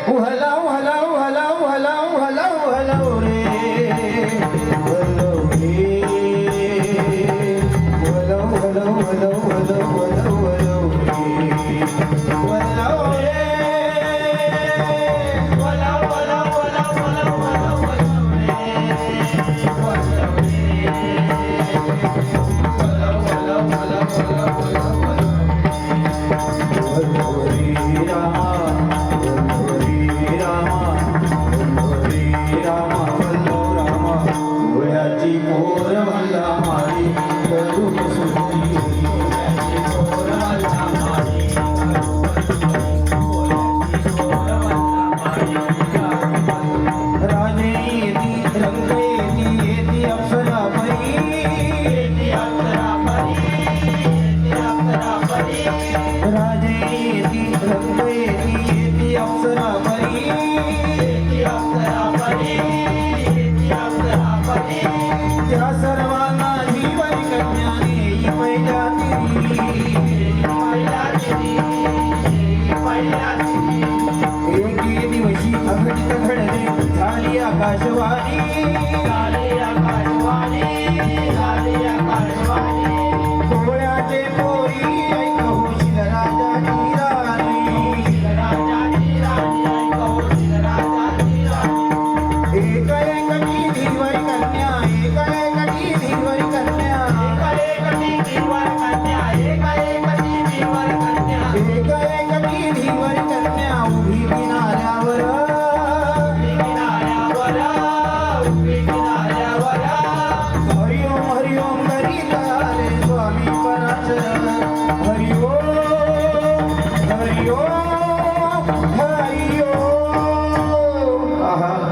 हलाव हलाव हलाव हलाव हलाव हलाव रे हलाव रे हलाव हलाव हलाव हलाव हलाव हलाव रे हलाव रे हलाव हलाव हलाव हलाव हलाव हलाव रे हलाव रे हलाव हलाव हलाव हलाव हलाव त्या सर्वांना जीवन कन्याने पहिल्या एके दिवशी अघटित घडले झाली आकाशवाणी